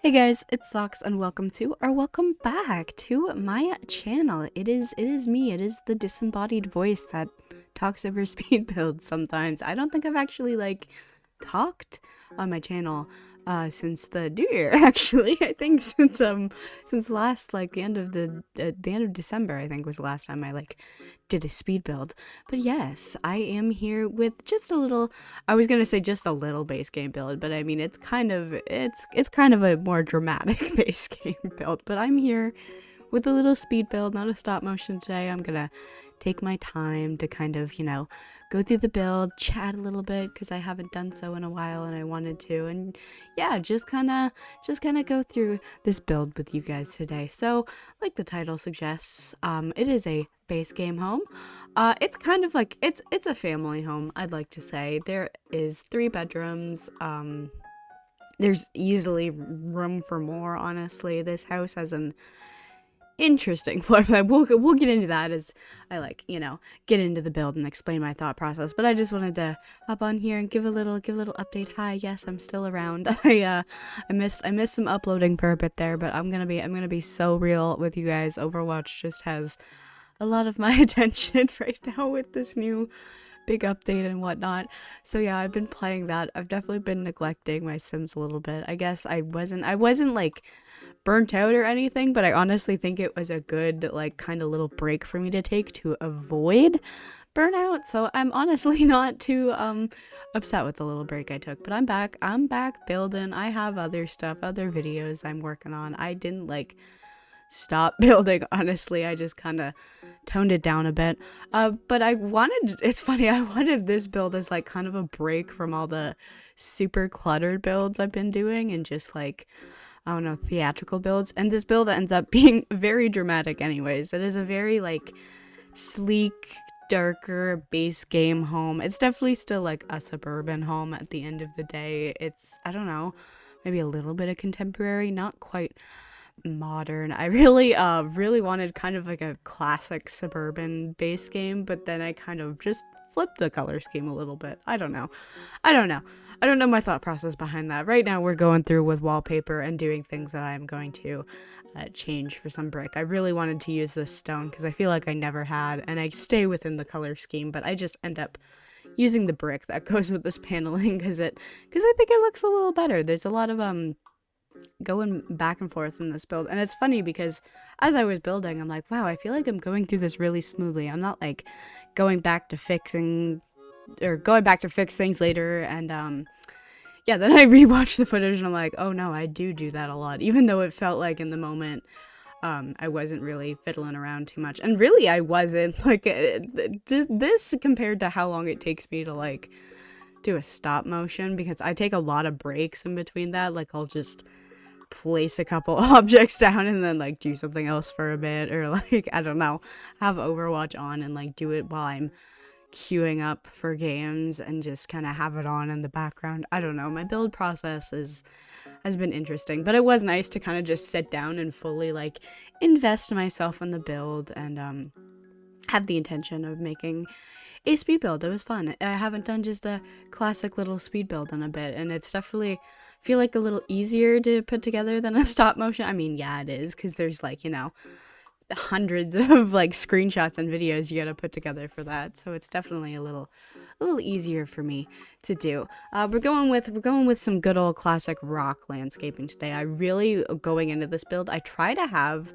Hey guys, it's Socks and welcome back to my channel. It is me, it is the disembodied voice that talks over speed builds sometimes. I don't think I've actually talked on my channel since the new year actually. I think since last the end of the end of December I think was the last time I did a speed build. But yes, I am here with just a little, I was gonna say just a little base game build, but I mean it's kind of a more dramatic base game build. But I'm here with a little speed build, not a stop motion today. I'm gonna take my time to kind of, go through the build, chat a little bit because I haven't done so in a while and I wanted to, and yeah, just kind of go through this build with you guys today. So, like the title suggests, it is a base game home. It's kind of like it's a family home, I'd like to say. There is 3 bedrooms. There's easily room for more, honestly. This house has an interesting floor plan. We'll get into that as I get into the build and explain my thought process. But I just wanted to hop on here and give a little update. Hi, yes, I'm still around. I missed some uploading for a bit there, but I'm gonna be so real with you guys. Overwatch just has a lot of my attention right now with this new big update and whatnot. So yeah, I've been playing that. I've definitely been neglecting my Sims a little bit. I guess I wasn't burnt out or anything, but I honestly think it was a good kind of little break for me to take to avoid burnout. So I'm honestly not too upset with the little break I took. But I'm back building. I have other stuff, other videos I'm working on. I didn't stop building, honestly. I just kind of toned it down a bit. But it's funny, I wanted this build as kind of a break from all the super cluttered builds I've been doing and just I don't know, theatrical builds. And this build ends up being very dramatic anyways. It is a very sleek, darker base game home. It's definitely still a suburban home at the end of the day. It's, I don't know, maybe a little bit of contemporary, not quite modern. I really wanted kind of a classic suburban base game, but then I kind of just flipped the color scheme a little bit. I don't know my thought process behind that. Right now we're going through with wallpaper and doing things that I'm going to change for some brick. I really wanted to use this stone because I feel like I never had, and I stay within the color scheme, but I just end up using the brick that goes with this paneling because I think it looks a little better. There's a lot of going back and forth in this build, and it's funny because as I was building, I'm like, wow, I feel like I'm going through this really smoothly. I'm not going back to fix things later, and yeah, then I rewatched the footage and I'm like, oh no, I do that a lot, even though it felt like in the moment I wasn't really fiddling around too much. And really I wasn't this compared to how long it takes me to do a stop motion, because I take a lot of breaks in between that. I'll just place a couple objects down and then do something else for a bit, or I don't know, have Overwatch on and do it while I'm queuing up for games and just kind of have it on in the background. I don't know, my build process has been interesting, but it was nice to kind of just sit down and fully invest myself in the build and have the intention of making a speed build. It was fun. I haven't done just a classic little speed build in a bit, and it's definitely feel a little easier to put together than a stop motion. I mean, yeah, it is, because there's hundreds of screenshots and videos you gotta put together for that, so it's definitely a little easier for me to do. We're going with some good old classic rock landscaping today. I really, going into this build, I try to have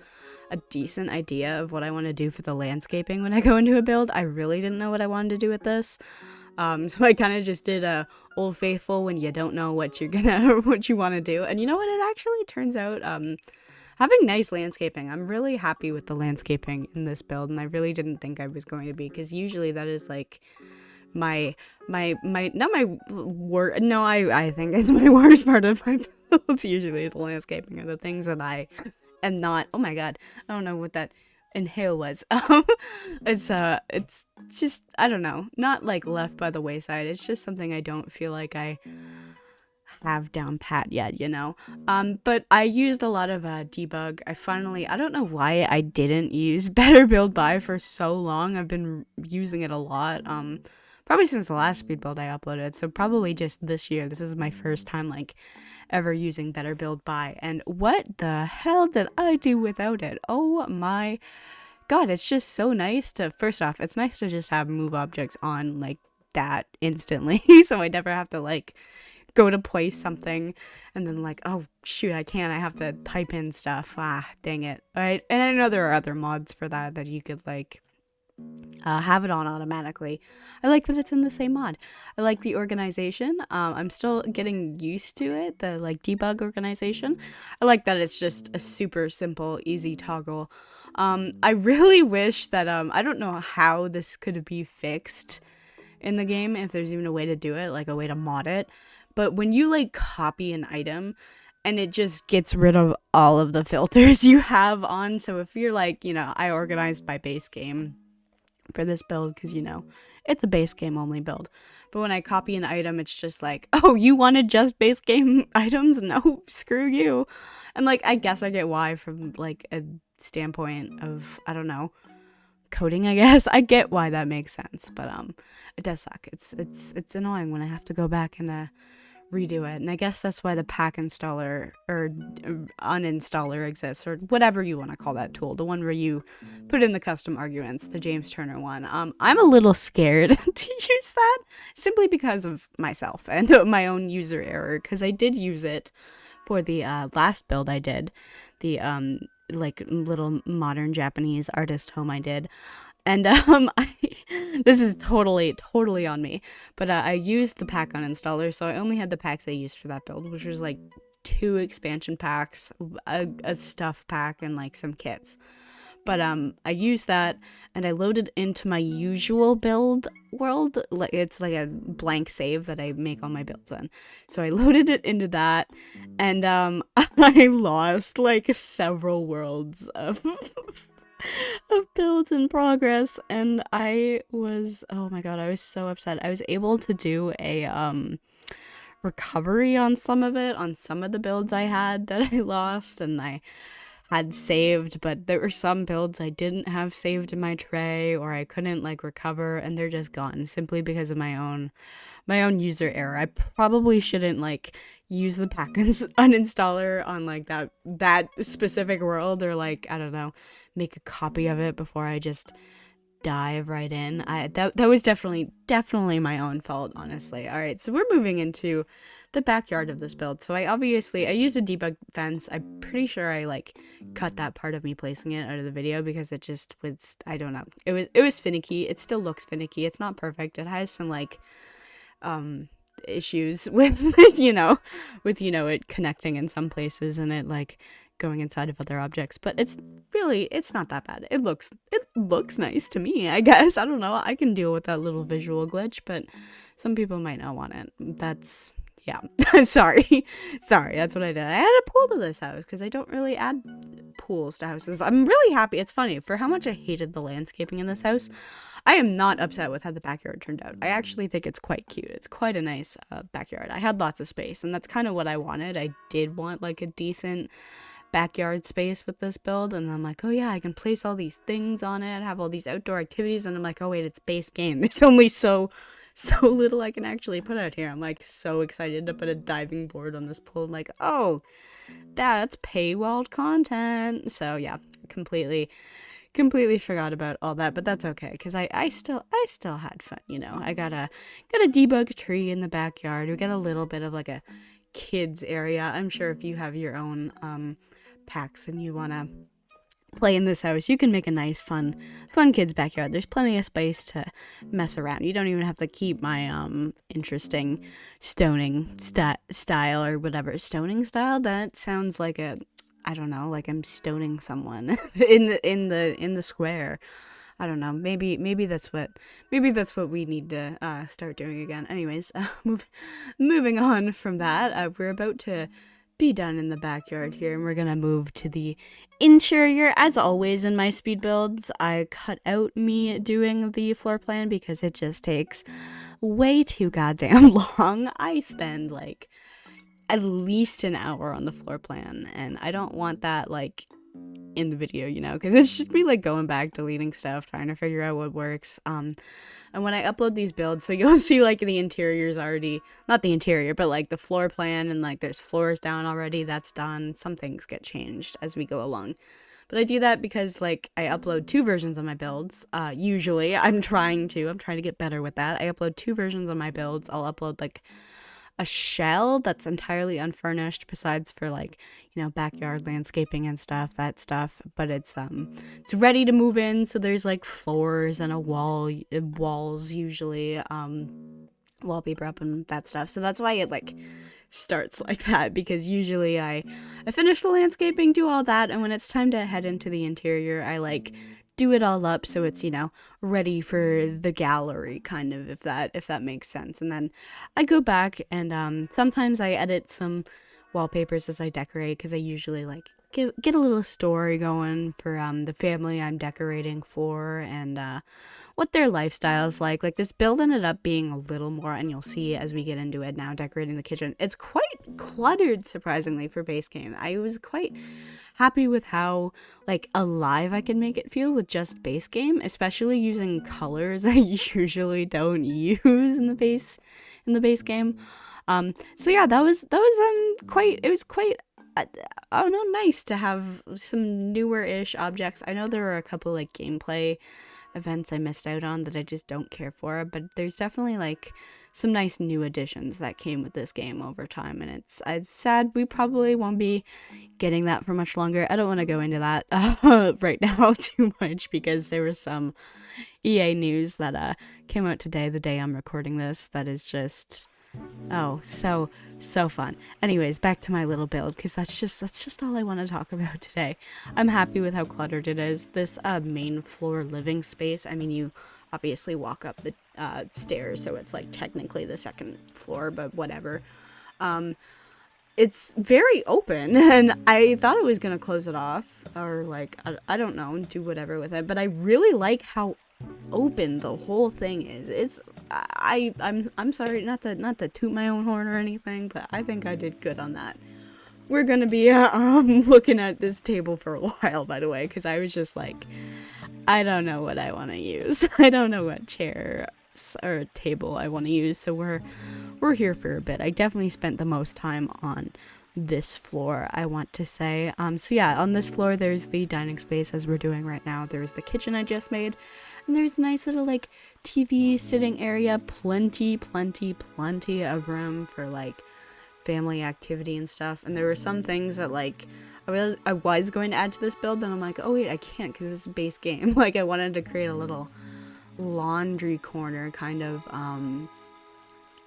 a decent idea of what I want to do for the landscaping when I go into a build. I really didn't know what I wanted to do with this. So I kind of just did a Old Faithful when you don't know what you want to do. And you know what? It actually turns out, having nice landscaping. I'm really happy with the landscaping in this build, and I really didn't think I was going to be, because usually that is I think it's my worst part of my builds. Usually the landscaping are the things that I am not, oh my god, I don't know what that inhale was. It's just, I don't know, not left by the wayside. It's just something I don't feel like I have down pat yet, but I used a lot of debug. I don't know why I didn't use Better Build By for so long. I've been using it a lot, probably since the last speed build I uploaded. So probably just this year. This is my first time like ever using Better Build By. And what the hell did I do without it? Oh my God, it's just so nice to, first off, it's nice to just have move objects on like that instantly. So I never have to like go to place something and then like, oh shoot, I can't, I have to type in stuff. Ah, dang it. All right. And I know there are other mods for that you could like have it on automatically. I like that it's in the same mod. I like the organization. I'm still getting used to it, the like debug organization. I like that it's just a super simple, easy toggle. I really wish that, I don't know how this could be fixed in the game, if there's even a way to do it, like a way to mod it. But when you like copy an item and it just gets rid of all of the filters you have on. So if you're like, you know, I organized by base game for this build because, you know, it's a base game only build. But when I copy an item, it's just like, oh, you wanted just base game items? No, screw you. And like, I guess I get why from like a standpoint of, I don't know, coding, I guess. I get why that makes sense, but it does suck. It's annoying when I have to go back and redo it. And I guess that's why the pack installer or uninstaller exists, or whatever you want to call that tool, the one where you put in the custom arguments, the James Turner one. I'm a little scared to use that simply because of myself and my own user error, because I did use it for the last build I did, the like little modern Japanese artist home I did. And this is totally on me, but I used the pack uninstaller, so I only had the packs I used for that build, which was like 2 expansion packs, a stuff pack, and like some kits. But I used that and I loaded into my usual build world. Like it's like a blank save that I make all my builds in. So I loaded it into that, and I lost like several worlds of builds in progress, and I was, oh my God, I was so upset. I was able to do a recovery on some of it, on some of the builds I had that I lost and I had saved, but there were some builds I didn't have saved in my tray, or I couldn't like recover, and they're just gone simply because of my own user error. I probably shouldn't like use the pack uninstaller on like that specific world, or like, I don't know, make a copy of it before I just dive right in. That was definitely my own fault, honestly. All right, so we're moving into the backyard of this build. So I used a debug fence. I'm pretty sure I like cut that part of me placing it out of the video because it just was, I don't know, it was finicky. It still looks finicky. It's not perfect. It has some like issues with it connecting in some places and it like going inside of other objects, but it's not that bad. It looks nice to me, I guess. I don't know, I can deal with that little visual glitch, but some people might not want it. That's, yeah. sorry, that's what I did. I added a pool to this house because I don't really add pools to houses. I'm really happy. It's funny, for how much I hated the landscaping in this house, I am not upset with how the backyard turned out. I actually think it's quite cute. It's quite a nice backyard. I had lots of space, and that's kind of what I wanted. I did want like a decent backyard space with this build, and I'm like, oh yeah, I can place all these things on it, have all these outdoor activities, and I'm like, oh wait, it's base game. There's only so little I can actually put out here. I'm like so excited to put a diving board on this pool. I'm like, oh, that's paywalled content. So yeah, completely forgot about all that, but that's okay, because I still had fun, you know. I got a debug tree in the backyard. We got a little bit of like a kids area. I'm sure if you have your own packs and you want to play in this house, you can make a nice fun kids backyard. There's plenty of space to mess around. You don't even have to keep my interesting stoning style or whatever. Stoning style, that sounds like a, I don't know, like I'm stoning someone in the square. I don't know. Maybe that's what we need to start doing again. Anyways, moving on from that, we're about to be done in the backyard here, and we're gonna move to the interior. As always in my speed builds, I cut out me doing the floor plan because it just takes way too goddamn long. I spend like at least an hour on the floor plan, and I don't want that like in the video, you know, because it's just me like going back, deleting stuff, trying to figure out what works. And when I upload these builds, so you'll see like the interior's already, not the interior, but like the floor plan, and like there's floors down already, that's done. Some things get changed as we go along. But I do that because like I upload 2 versions of my builds. Usually I'm trying to get better with that. I upload 2 versions of my builds. I'll upload like a shell that's entirely unfurnished, besides for like, you know, backyard landscaping and stuff, that stuff, but it's ready to move in, so there's like floors and walls usually, wallpaper up and that stuff. So that's why it like starts like that, because usually I finish the landscaping, do all that, and when it's time to head into the interior, I like do it all up so it's, you know, ready for the gallery, kind of, if that makes sense. And then I go back and sometimes I edit some wallpapers as I decorate, because I usually like get a little story going for the family I'm decorating for, and what their lifestyle's like. Like this build ended up being a little more, and you'll see as we get into it now, decorating the kitchen. It's quite cluttered, surprisingly, for base game. I was quite happy with how like alive I can make it feel with just base game, especially using colors I usually don't use in the base game. So yeah, that was quite I don't know, nice to have some newer-ish objects. I know there were a couple like gameplay events I missed out on that I just don't care for, but there's definitely like some nice new additions that came with this game over time, and it's sad we probably won't be getting that for much longer. I don't want to go into that right now too much, because there was some EA news that came out today, the day I'm recording this, that is just so fun. Anyways, back to my little build, because that's just all I want to talk about today. I'm happy with how cluttered it is. This main floor living space, I mean, you obviously walk up the stairs, so it's like technically the second floor, but whatever. It's very open, and I thought I was gonna close it off, or like I don't know, do whatever with it, but I really like how open the whole thing is. I'm sorry, not to toot my own horn or anything, but I think I did good on that. We're gonna be looking at this table for a while, by the way, because I was just like, I don't know what I want to use. I don't know what chair or table I want to use, so we're here for a bit. I definitely spent the most time on this floor, I want to say. So yeah, on this floor there's the dining space as we're doing right now. There's the kitchen I just made, and there's a nice little like TV sitting area, plenty of room for like family activity and stuff. And there were some things that like I was going to add to this build, and I'm like, oh wait, I can't, because it's a base game. Like I wanted to create a little laundry corner kind of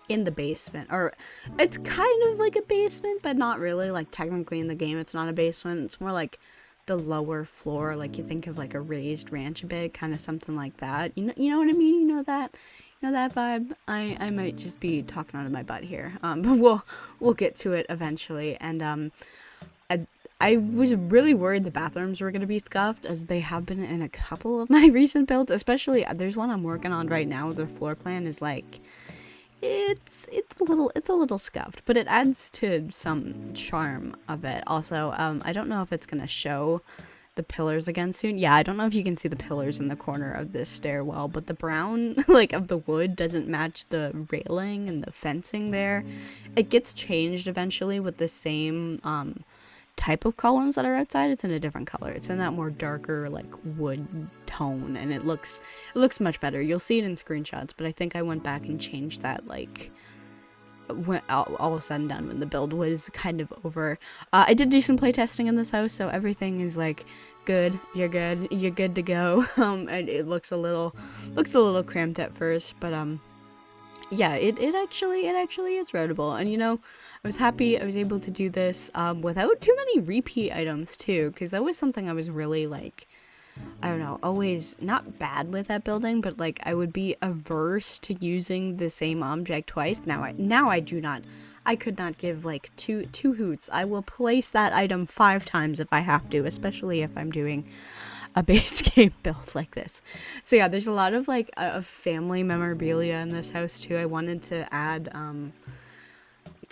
in the basement, or it's kind of like a basement, but not really. Like technically in the game it's not a basement, it's more like the lower floor, like you think of like a raised ranch bed, kind of something like that. You know what I mean? You know that vibe. I might just be talking out of my butt here, but we'll get to it eventually. And I was really worried the bathrooms were going to be scuffed, as they have been in a couple of my recent builds. Especially there's one I'm working on right now. The floor plan is like, it's a little scuffed, but it adds to some charm of it. Also, I don't know if it's gonna show the pillars again soon. Yeah, I don't know if you can see the pillars in the corner of this stairwell, but the brown like of the wood doesn't match the railing and the fencing there. It gets changed eventually with the same type of columns that are outside. It's in a different color. It's in that more darker like wood tone, and it looks much better. You'll see it in screenshots, but I think I went back and changed that like when all was said and done, when the build was kind of over. I did do some playtesting in this house, so everything is like good. You're good to go. And it looks a little cramped at first, but yeah, it actually is routable. And you know, I was happy I was able to do this without too many repeat items too, because that was something I was really like, I don't know, always not bad with that building, but like I would be averse to using the same object twice. Now I do not. I could not give like two hoots. I will place that item 5 times if I have to, especially if I'm doing a base game build like this. So yeah, there's a lot of like family memorabilia in this house too. I wanted to add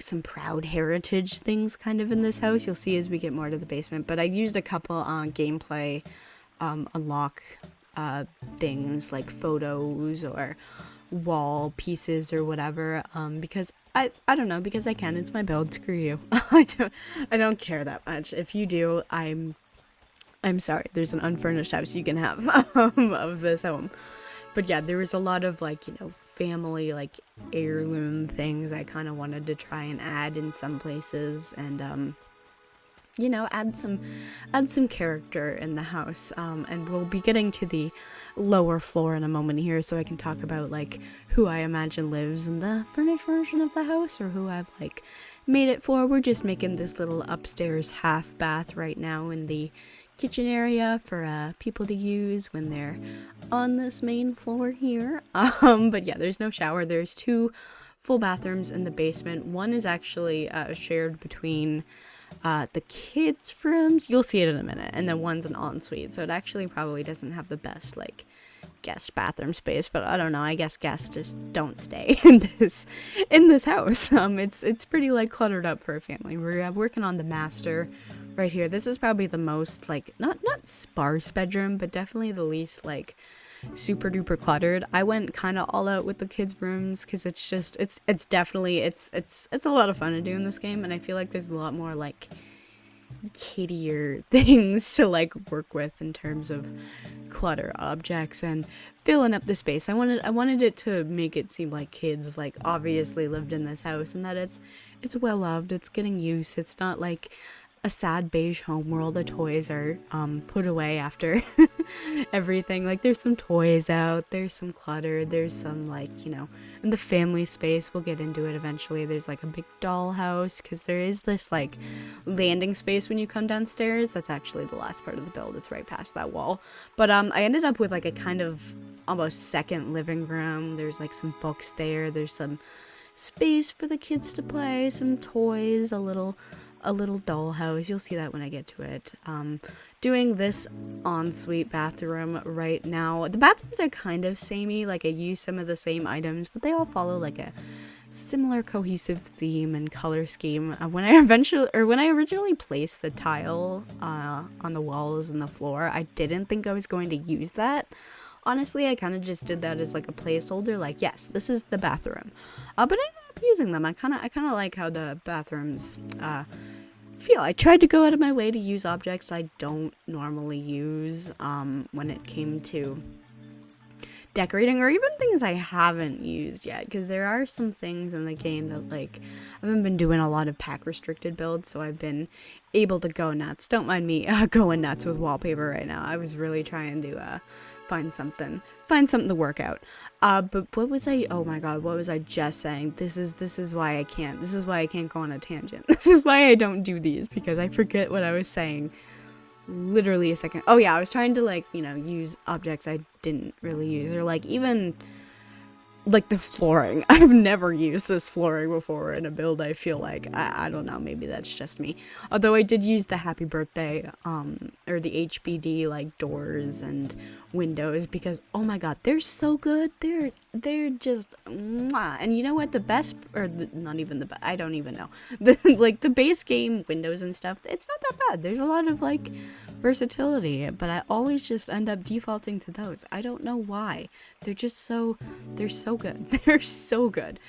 like some proud heritage things kind of in this house. You'll see as we get more to the basement, but I used a couple on gameplay unlock things like photos or wall pieces or whatever, because I don't know, because I can. It's my build. Screw you. I don't care that much. If you do, I'm sorry. There's an unfurnished house you can have of this home. But yeah, there was a lot of like, you know, family like heirloom things I kind of wanted to try and add in some places, and you know, add some character in the house. And we'll be getting to the lower floor in a moment here, so I can talk about like who I imagine lives in the furnished version of the house, or who I've like made it for. We're just making this little upstairs half bath right now in the kitchen area for people to use when they're on this main floor here. But yeah, there's no shower. There's 2 full bathrooms in the basement. One is actually shared between the kids' rooms. You'll see it in a minute. And then one's an ensuite, so it actually probably doesn't have the best like guest bathroom space, but I don't know, I guess guests just don't stay in this house. It's pretty like cluttered up for a family. We're working on the master right here. This is probably the most like not sparse bedroom, but definitely the least like super duper cluttered. I went kind of all out with the kids' rooms because it's just it's definitely it's a lot of fun to do in this game, and I feel like there's a lot more like kiddier things to like work with in terms of clutter objects and filling up the space. I wanted it to make it seem like kids like obviously lived in this house, and that it's well loved, it's getting use. It's not like a sad beige home where all the toys are put away after everything. Like there's some toys out, there's some clutter, there's some like, you know, in the family space, we'll get into it eventually, there's like a big doll house, because there is this like landing space when you come downstairs. That's actually the last part of the build, it's right past that wall. But I ended up with like a kind of almost second living room. There's like some books there, there's some space for the kids to play, some toys, a little dollhouse. You'll see that when I get to it. Doing this ensuite bathroom right now. The bathrooms are kind of samey, like I use some of the same items, but they all follow like a similar cohesive theme and color scheme. When I originally placed the tile on the walls and the floor, I didn't think I was going to use that. Honestly, I kind of just did that as like a placeholder, like, yes, this is the bathroom. But I ended up using them. I kind of like how the bathrooms feel. I tried to go out of my way to use objects I don't normally use when it came to decorating, or even things I haven't used yet, because there are some things in the game that like I haven't been doing a lot of pack restricted builds, so I've been able to go nuts. Don't mind me going nuts with wallpaper right now. I was really trying to find something to work out. But what was I? Oh my god, what was I just saying? This is why I can't go on a tangent. This is why I don't do these, because I forget what I was saying literally a second. Oh yeah, I was trying to like, you know, use objects I didn't really use, or like even like the flooring. I've never used this flooring before in a build, I feel like. I don't know, maybe that's just me. Although I did use the happy birthday, or the HBD, like, doors and windows, because, oh my god, they're so good. They're just, mwah. And you know what, the best, or not even the best, I don't even know. Like, the base game windows and stuff, it's not that bad. There's a lot of, like, versatility, but I always just end up defaulting to those. I don't know why. They're so good. They're so good.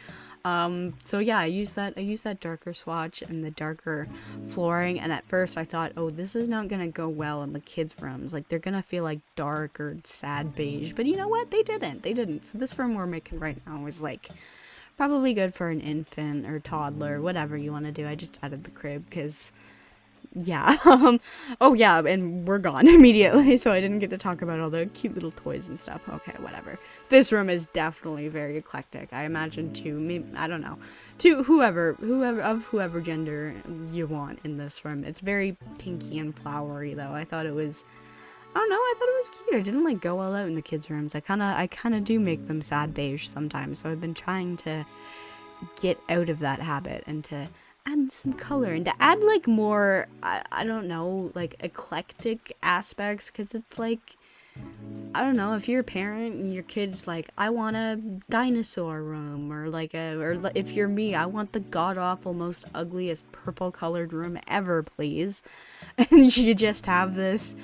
So yeah, I use that darker swatch and the darker flooring, and at first I thought, oh, this is not gonna go well in the kids' rooms. Like, they're gonna feel like dark or sad beige. But you know what? They didn't. So this room we're making right now is like probably good for an infant or toddler, whatever you want to do. I just added the crib because yeah. Oh yeah, and we're gone immediately, so I didn't get to talk about all the cute little toys and stuff. Okay, whatever. This room is definitely very eclectic. I imagine maybe, I don't know, to whoever gender you want in this room. It's very pinky and flowery though. I thought it was cute. I didn't like go all out in the kids' rooms. I kind of do make them sad beige sometimes, so I've been trying to get out of that habit and to add some color and to add like more, I don't know, like eclectic aspects, because it's like I don't know, if you're a parent and your kid's like, I want a dinosaur room, or like if you're me, I want the god-awful, most ugliest purple-colored room ever, please. And you just have this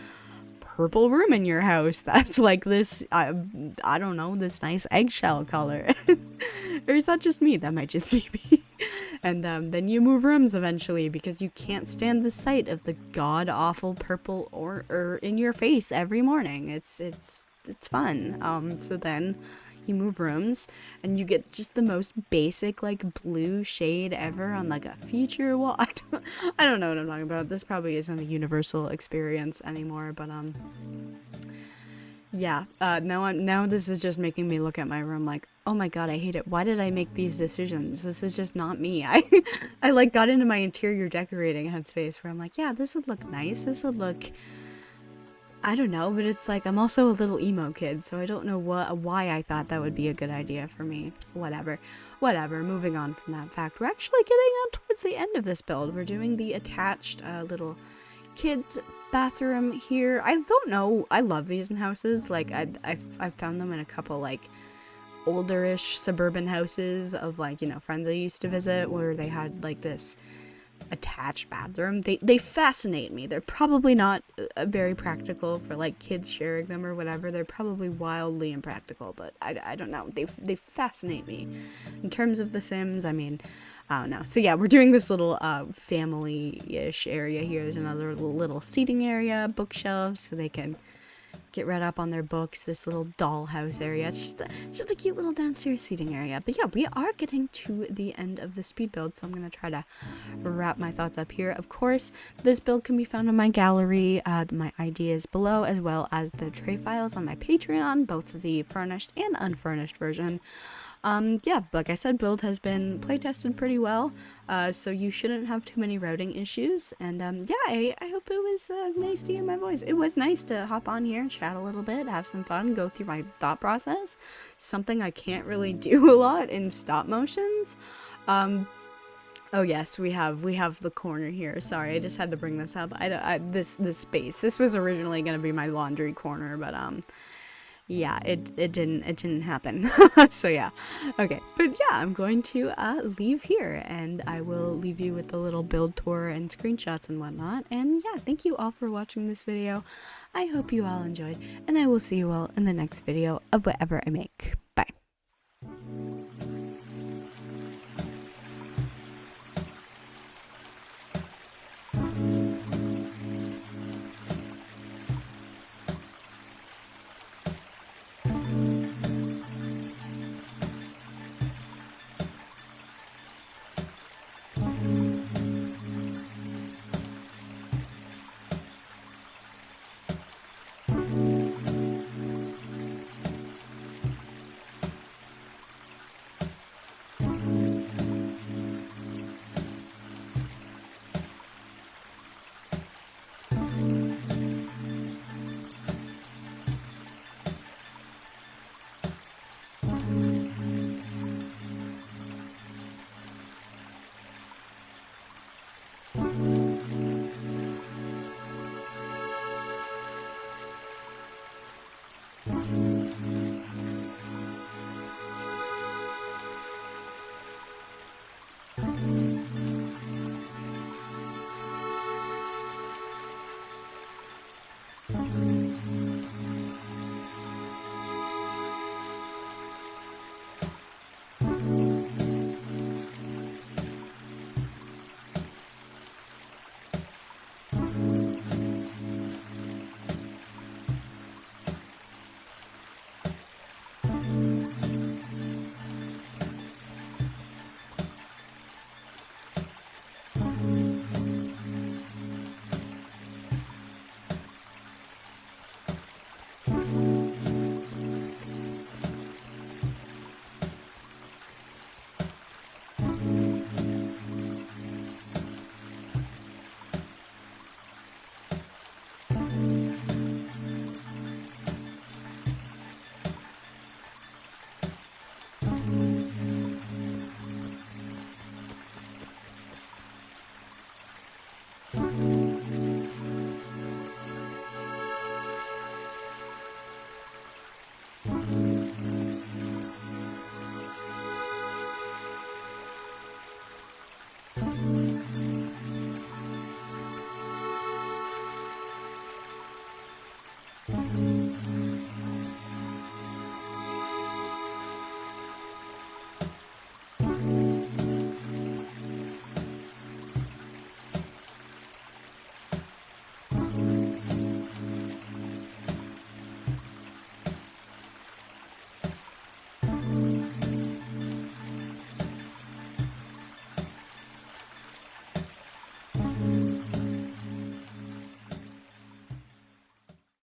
purple room in your house that's like this, I don't know, this nice eggshell color. Or is that just me? That might just be me. And then you move rooms eventually because you can't stand the sight of the god-awful purple or in your face every morning. It's fun. So then you move rooms and you get just the most basic like blue shade ever on like a feature wall. I don't know what I'm talking about. This probably isn't a universal experience anymore, but yeah, now this is just making me look at my room like, oh my god, I hate it. Why did I make these decisions? This is just not me. I like got into my interior decorating headspace where I'm like, yeah, this would look nice. This would look, I don't know, but it's like I'm also a little emo kid, so I don't know why I thought that would be a good idea for me. Whatever. Moving on from that fact, we're actually getting on towards the end of this build. We're doing the attached little kids bathroom here. I don't know. I love these in houses. Like I've found them in a couple like olderish suburban houses of like, you know, friends I used to visit where they had like this attached bathroom. They fascinate me. They're probably not very practical for like kids sharing them or whatever. They're probably wildly impractical, but I don't know. They fascinate me. In terms of The Sims, I mean, I don't know. So yeah, we're doing this little family-ish area here. There's another little seating area, bookshelves, so they can get read up on their books. This little dollhouse area. It's just a cute little downstairs seating area. But yeah, we are getting to the end of the speed build, so I'm going to try to wrap my thoughts up here. Of course, this build can be found in my gallery. My ideas below, as well as the tray files on my Patreon, both the furnished and unfurnished version. Yeah, like I said, build has been playtested pretty well, so you shouldn't have too many routing issues, and yeah, I hope it was nice to hear my voice. It was nice to hop on here and chat a little bit, have some fun, go through my thought process, something I can't really do a lot in stop motions. Oh yes, we have the corner here. Sorry, I just had to bring this up. This space. This was originally going to be my laundry corner, but yeah, it didn't happen. So yeah, okay, but yeah, I'm going to leave here, and I will leave you with the little build tour and screenshots and whatnot. And yeah, thank you all for watching this video. I hope you all enjoyed, and I will see you all in the next video of whatever I make. Bye. Bye.